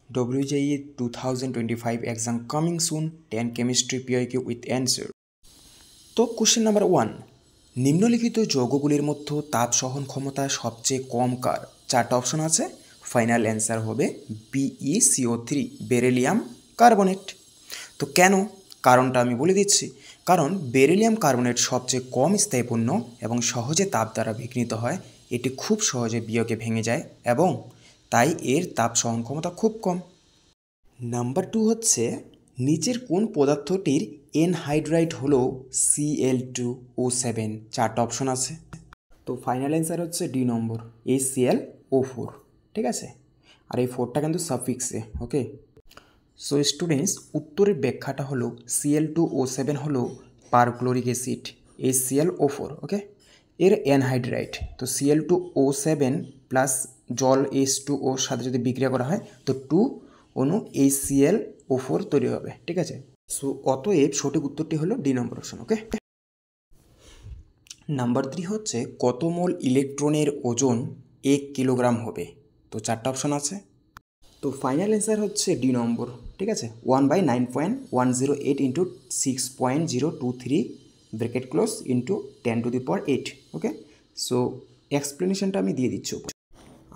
WJE 2025 exam coming soon, 10 chemistry PIQ with answer. তো question number 1, নিম্নলিখিত যৌগগুলির মধ্যে তাপ সহন ক্ষমতা সবচেয়ে কম কার? চারটা অপশন আছে। ফাইনাল অ্যান্সার হবে BeCO3, বেরিলিয়াম কার্বনেট। তো কেন? কারণটা আমি বলে দিচ্ছি। কারণ বেরিলিয়াম কার্বনেট সবচেয়ে কম স্থায়ীপূর্ণ এবং সহজে তাপ দ্বারা বিঘ্নিত হয়। এটি খুব সহজে বিয়োগে ভেঙে যায় এবং তাই এর তাপ সহন ক্ষমতা খুব কম। নাম্বার 2 হচ্ছে, নিচের কোন পদার্থটির এনহাইড্রাইট হলো Cl2O7? চারটা অপশন আছে। তো ফাইনাল অ্যান্সার হচ্ছে ডি নম্বর, HClO4। ঠিক আছে, আর এই 4টা কিন্তু সাফিক্সে। ওকে, সো স্টুডেন্টস, উত্তরের ব্যাখ্যাটা হলো Cl2O7 হলো পারক্লোরিক অ্যাসিড HClO4। ওকে, এর এনহাইড্রাইট। তো Cl2O7 প্লাস জল H2O সাথে যদি বিক্রিয়া করা হয় তো 2 অণু HClO4 তৈরি হবে। ঠিক আছে, সো অতএব সঠিক উত্তরটি হলো ডি নম্বর অপশন। ওকে, নাম্বার 3 হচ্ছে, কত মোল ইলেকট্রনের ওজন 1 কিলোগ্রাম হবে? তো চারটা অপশন আছে। তো ফাইনাল অ্যান্সার হচ্ছে ডি নম্বর। ঠিক আছে, 1/9.108 ইন্টু 6.023 ব্র্যাকেট ক্লোজ ইন্টু 10⁸8। ওকে, সো এক্সপ্লেনেশনটা আমি দিয়ে দিচ্ছি,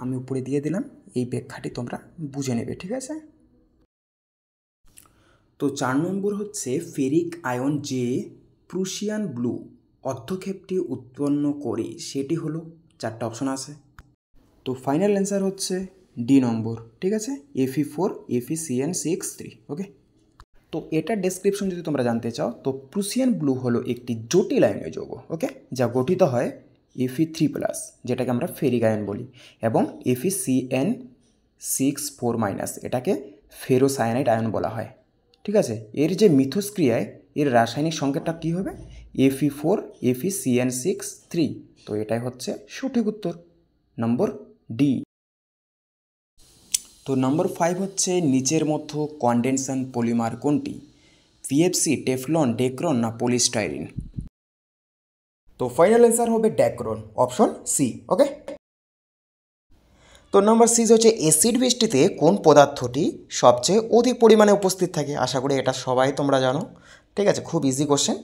আমি উপরে দিয়ে দিলাম, এই ব্যাখ্যাটি তোমরা বুঝে নেবে। ঠিক আছে, তো 4 নম্বর হচ্ছে, ফেরিক আয়ন যে প্রুশিয়ান ব্লু অর্ধক্ষেপটি উৎপন্ন করে সেটি হলো, চারটা অপশন আছে। তো ফাইনাল অ্যান্সার হচ্ছে ডি নম্বর। ঠিক আছে, Fe4 FeCN6(3). ওকে, তো এটার ডেসক্রিপশন যদি তোমরা জানতে চাও তো প্রুশিয়ান ব্লু হলো একটি জটিল আয়নীয় যৌগ। ওকে, যা গঠিত হয় Fe3+, যেটাকে আমরা ফেরিক আয়ন বলি, এবং FeCN6(4-), এটাকে ফেরোসায়ানাইড আয়ন বলা হয়। ঠিক আছে, এর যে মিথস্ক্রিয়ায় এর রাসায়নিক সংকেতটা কী হবে? Fe4 FeCN6(3). তো এটাই হচ্ছে সঠিক উত্তর, নম্বর ডি। তো নম্বর 5 হচ্ছে, নিচের মধ্যে কনডেনশন পলিমার কোনটি? PFC, টেফলন, ডেক্রন না পলিস্টাইরিন? তো ফাইনাল অ্যান্সার হবে ডেক্রন, অপশন সি। ওকে, তো নাম্বার 6 হচ্ছে, অ্যাসিড বৃষ্টিতে কোন পদার্থটি সবচেয়ে অধিক পরিমাণে উপস্থিত থাকে? আশা করি এটা সবাই তোমরা জানো। ঠিক আছে, খুব ইজি কোশ্চেন।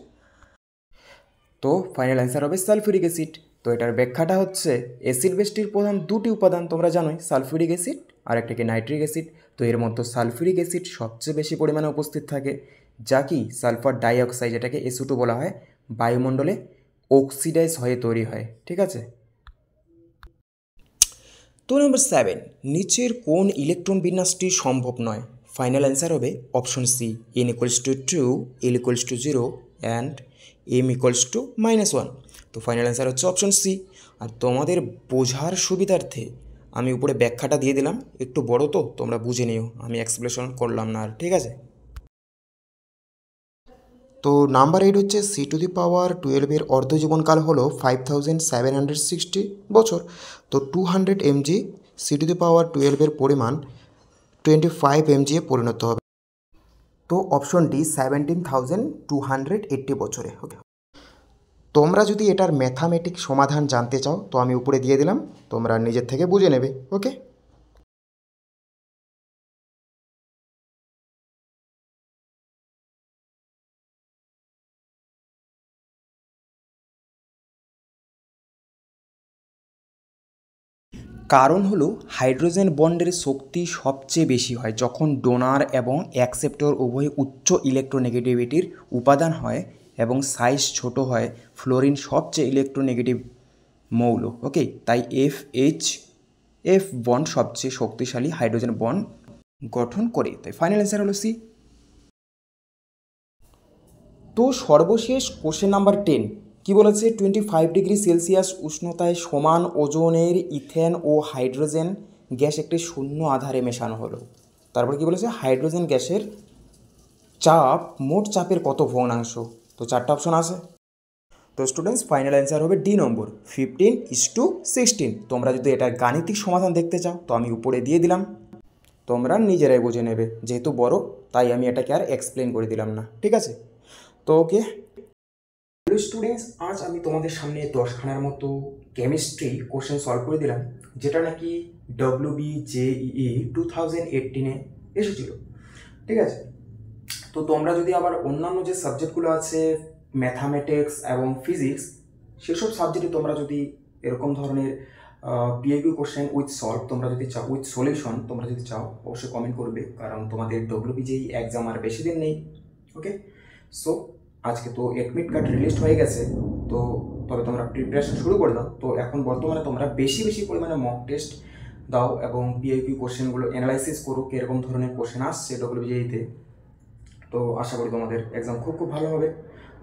তো ফাইনাল অ্যান্সার হবে সালফিউরিক অ্যাসিড। তো এটার ব্যাখ্যাটা হচ্ছে, অ্যাসিড বেসটির প্রধান দুটি উপাদান তোমরা জানোই, সালফিউরিক অ্যাসিড আর একটাকে নাইট্রিক অ্যাসিড। তো এর মধ্যে সালফিউরিক অ্যাসিড সবচেয়ে বেশি পরিমাণে উপস্থিত থাকে, যা কি সালফার ডাইঅক্সাইড, যেটাকে SO2 বলা হয়, বায়ুমণ্ডলে অক্সিডাইজ হয়ে তৈরি হয়। ঠিক আছে, তো নম্বর 7, নিচের কোন ইলেকট্রন বিন্যাসটি সম্ভব নয়? ফাইনাল অ্যান্সার হবে option C, N=2, L=0 and M=-1। তো ফাইনাল অ্যান্সার হচ্ছে অপশন সি। আর তোমাদের বোঝার সুবিধার্থে আমি উপরে ব্যাখ্যাটা দিয়ে দিলাম, একটু বড় তো তোমরা বুঝে নিও, আমি এক্সপ্লেনেশন করলাম না আর। ঠিক আছে, তো নাম্বার 8 হচ্ছে, C⁻12 এর অর্ধজীবনকাল হলো 5760 বছর। তো 200 mg C⁻12 এর পরিমাণ 25 mg এ পরিণত হবে। তো অপশন ডি, 17,280 বছরে। ওকে, তোমরা যদি এটার ম্যাথামেটিক সমাধান জানতে চাও তো আমি উপরে দিয়ে দিলাম, তোমরা নিজের থেকে বুঝে নেবে। ওকে, কারণ হলো হাইড্রোজেন বন্ডের শক্তি সবচেয়ে বেশি হয় যখন ডোনার এবং অ্যাকসেপ্টর উভয় উচ্চ ইলেকট্রোনেগেটিভিটির উপাদান হয় এবং সাইজ ছোট হয়। ফ্লোরিন সবচেয়ে ইলেকট্রোনেগেটিভ মৌল। ওকে, তাই F বন্ড সবচেয়ে শক্তিশালী হাইড্রোজেন বন্ড গঠন করে। তাই ফাইনাল অ্যান্সার হলো সি। তো সর্বশেষ কোশ্চেন নাম্বার 10 কি বলেছে? 25 ডিগ্রি সেলসিয়াস উষ্ণতায় সমান ওজনের ইথেন ও হাইড্রোজেন গ্যাস একটি শূন্য আধারে মেশানো হলো। তারপর কি বলেছে? হাইড্রোজেন গ্যাসের চাপ মোট চাপের কত ভগ্নাংশ? তো চারটা অপশন আছে। তো স্টুডেন্টস ফাইনাল অ্যান্সার হবে ডি নম্বর, 15:16। তোমরা যদি এটার গাণিতিক সমাধান দেখতে চাও তো আমি উপরে দিয়ে দিলাম, তোমরা নিজেরাই বুঝে নেবে, যেহেতু বড় তাই আমি এটাকে আর এক্সপ্লেন করে দিলাম না। ঠিক আছে, তো ওকে হ্যালো স্টুডেন্টস, আজ আমি তোমাদের সামনে 10খানার মতো কেমিস্ট্রি কোশ্চেন সলভ করে দিলাম, যেটা নাকি WBJEE 2018-এ এসেছিল, ঠিক আছে। তো তোমরা যদি আবার অন্যান্য যে সাবজেক্টগুলো আছে ম্যাথামেটিক্স এবং ফিজিক্স, সেসব সাবজেক্টে তোমরা যদি এরকম ধরনের পিএইকিউ কোশ্চেন উইথ সলভ তোমরা যদি চাও, উইথ সলিউশন তোমরা যদি চাও, অবশ্যই কমেন্ট করবে, কারণ তোমাদের ডব্লিউবিজেই এক্সাম আর বেশি দিন নেই। ওকে, সো আজকে তো এডমিট কার্ড রিলিজ হয়ে গেছে, তো তবে তোমরা প্রিপারেশন শুরু করে দাও। তো এখন বর্তমানে তোমরা বেশি বেশি পরিমাণে মক টেস্ট দাও এবং পিএইকিউ কোশ্চেনগুলো অ্যানালাইসিস করো কীরকম ধরনের কোশ্চেন আসছে ডব্লিউবিজেইতে। তো আশা করি তোমাদের এক্সাম খুব খুব ভালো হবে।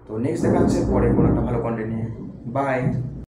তো নেক্সট দেখা হচ্ছে পরে কোনো একটা ভালো কন্টেন্ট নিয়ে। বাই।